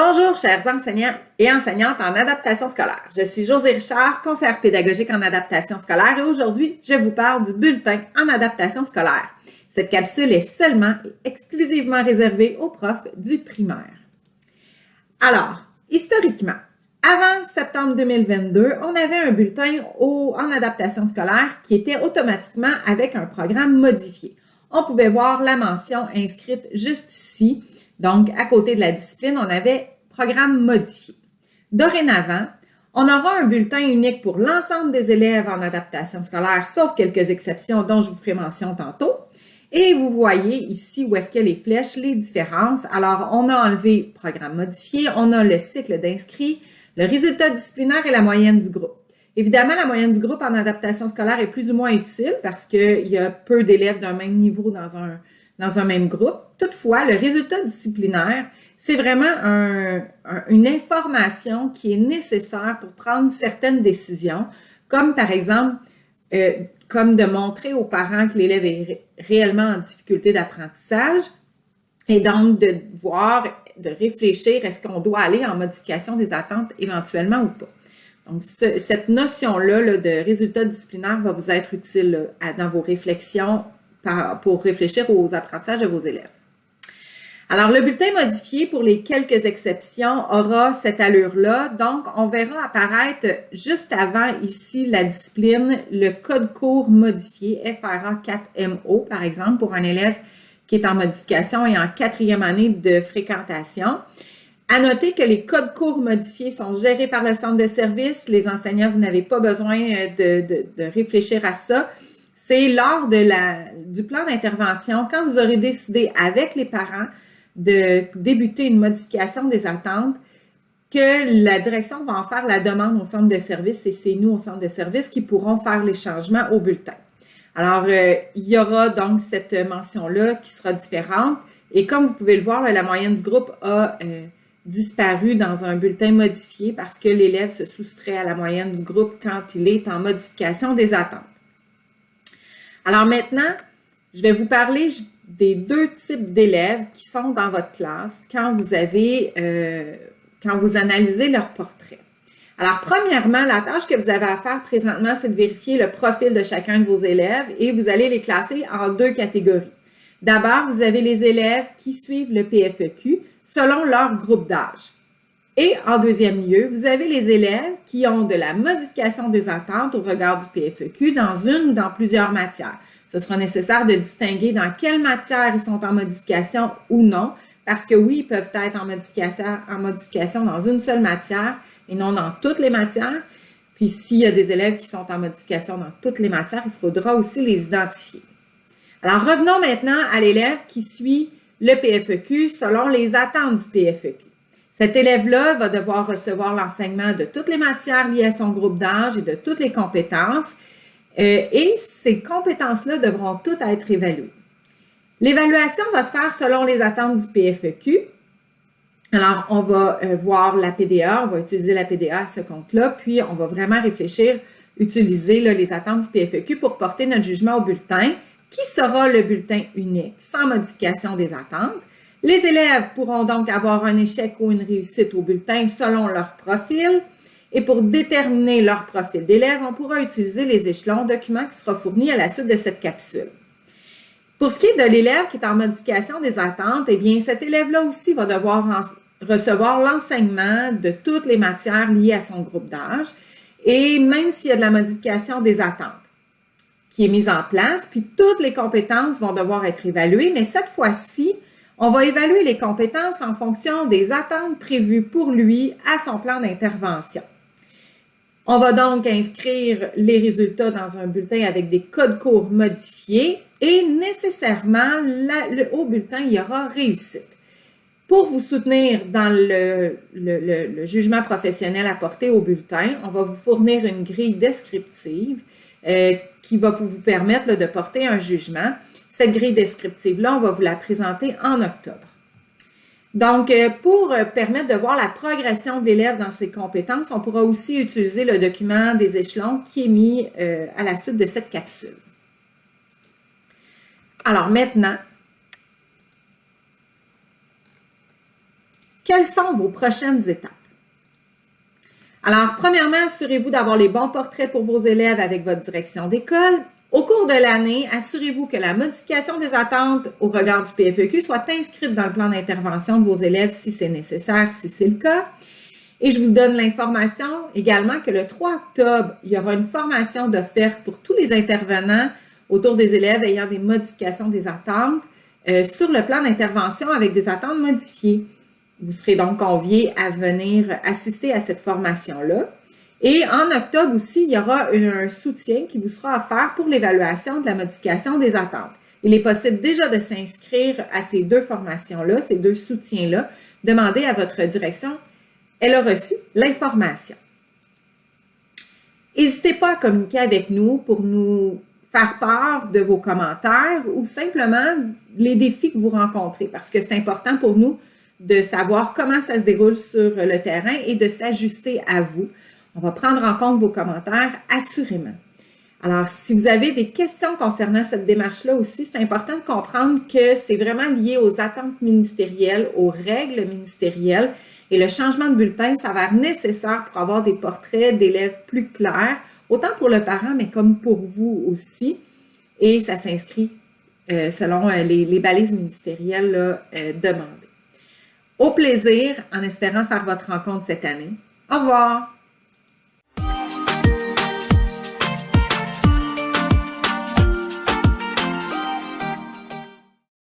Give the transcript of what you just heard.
Bonjour, chers enseignants et enseignantes en adaptation scolaire. Je suis Josée Richard, conseillère pédagogique en adaptation scolaire et aujourd'hui, je vous parle du bulletin en adaptation scolaire. Cette capsule est seulement et exclusivement réservée aux profs du primaire. Alors, historiquement, avant septembre 2022, on avait un bulletin en adaptation scolaire qui était automatiquement avec un programme modifié. On pouvait voir la mention inscrite juste ici. Donc, à côté de la discipline, on avait programme modifié. Dorénavant, on aura un bulletin unique pour l'ensemble des élèves en adaptation scolaire, sauf quelques exceptions dont je vous ferai mention tantôt. Et vous voyez ici où est-ce qu'il y a les flèches, les différences. Alors, on a enlevé programme modifié, on a le cycle d'inscrits, le résultat disciplinaire et la moyenne du groupe. Évidemment, la moyenne du groupe en adaptation scolaire est plus ou moins utile parce qu'il y a peu d'élèves d'un même niveau dans un même groupe. Toutefois, le résultat disciplinaire, c'est vraiment une information qui est nécessaire pour prendre certaines décisions, comme par exemple, comme de montrer aux parents que l'élève est réellement en difficulté d'apprentissage et donc de voir, de réfléchir, est-ce qu'on doit aller en modification des attentes éventuellement ou pas. Donc, cette notion-là de résultat disciplinaire va vous être utile dans vos réflexions pour réfléchir aux apprentissages de vos élèves. Alors, le bulletin modifié, pour les quelques exceptions, aura cette allure-là. Donc, on verra apparaître juste avant ici la discipline, le code cours modifié, FRA 4MO, par exemple, pour un élève qui est en modification et en 4e année de fréquentation. À noter que les codes cours modifiés sont gérés par le centre de service. Les enseignants, vous n'avez pas besoin de réfléchir à ça. C'est lors du plan d'intervention, quand vous aurez décidé avec les parents de débuter une modification des attentes, que la direction va en faire la demande au centre de service et c'est nous au centre de service qui pourront faire les changements au bulletin. Alors, il y aura donc cette mention-là qui sera différente et comme vous pouvez le voir, la moyenne du groupe a disparu dans un bulletin modifié parce que l'élève se soustrait à la moyenne du groupe quand il est en modification des attentes. Alors maintenant, je vais vous parler des deux types d'élèves qui sont dans votre classe quand vous analysez leur portrait. Alors, premièrement, la tâche que vous avez à faire présentement, c'est de vérifier le profil de chacun de vos élèves et vous allez les classer en deux catégories. D'abord, vous avez les élèves qui suivent le PFEQ selon leur groupe d'âge. Et en deuxième lieu, vous avez les élèves qui ont de la modification des attentes au regard du PFEQ dans une ou dans plusieurs matières. Ce sera nécessaire de distinguer dans quelle matière ils sont en modification ou non, parce que oui, ils peuvent être en modification dans une seule matière et non dans toutes les matières. Puis s'il y a des élèves qui sont en modification dans toutes les matières, il faudra aussi les identifier. Alors revenons maintenant à l'élève qui suit le PFEQ selon les attentes du PFEQ. Cet élève-là va devoir recevoir l'enseignement de toutes les matières liées à son groupe d'âge et de toutes les compétences. Et ces compétences-là devront toutes être évaluées. L'évaluation va se faire selon les attentes du PFEQ. Alors, on va voir la PDA, on va utiliser la PDA à ce compte-là, puis on va vraiment réfléchir, utiliser les attentes du PFEQ pour porter notre jugement au bulletin, qui sera le bulletin unique, sans modification des attentes. Les élèves pourront donc avoir un échec ou une réussite au bulletin selon leur profil. Et pour déterminer leur profil d'élève, on pourra utiliser les échelons document qui sera fourni à la suite de cette capsule. Pour ce qui est de l'élève qui est en modification des attentes, eh bien, cet élève-là aussi va devoir recevoir l'enseignement de toutes les matières liées à son groupe d'âge. Et même s'il y a de la modification des attentes qui est mise en place, puis toutes les compétences vont devoir être évaluées, mais cette fois-ci, on va évaluer les compétences en fonction des attentes prévues pour lui à son plan d'intervention. On va donc inscrire les résultats dans un bulletin avec des codes cours modifiés et nécessairement, au bulletin, il y aura réussite. Pour vous soutenir dans le jugement professionnel apporté au bulletin, on va vous fournir une grille descriptive qui va vous permettre de porter un jugement. Cette grille descriptive-là, on va vous la présenter en octobre. Donc, pour permettre de voir la progression de l'élève dans ses compétences, on pourra aussi utiliser le document des échelons qui est mis à la suite de cette capsule. Alors maintenant, quels Quelles sont vos prochaines étapes? Alors, premièrement, assurez-vous d'avoir les bons portraits pour vos élèves avec votre direction d'école. Au cours de l'année, assurez-vous que la modification des attentes au regard du PFEQ soit inscrite dans le plan d'intervention de vos élèves si c'est nécessaire, si c'est le cas. Et je vous donne l'information également que le 3 octobre, il y aura une formation d'offerte pour tous les intervenants autour des élèves ayant des modifications des attentes sur le plan d'intervention avec des attentes modifiées. Vous serez donc conviés à venir assister à cette formation-là. Et en octobre aussi, il y aura un soutien qui vous sera offert pour l'évaluation de la modification des attentes. Il est possible déjà de s'inscrire à ces deux formations-là, ces deux soutiens-là. Demandez à votre direction. Elle a reçu l'information. N'hésitez pas à communiquer avec nous pour nous faire part de vos commentaires ou simplement les défis que vous rencontrez parce que c'est important pour nous de savoir comment ça se déroule sur le terrain et de s'ajuster à vous. On va prendre en compte vos commentaires assurément. Alors, si vous avez des questions concernant cette démarche-là aussi, c'est important de comprendre que c'est vraiment lié aux attentes ministérielles, aux règles ministérielles et le changement de bulletin s'avère nécessaire pour avoir des portraits d'élèves plus clairs, autant pour le parent, mais comme pour vous aussi. Et ça s'inscrit selon les balises ministérielles là, demandées. Au plaisir, en espérant faire votre rencontre cette année. Au revoir!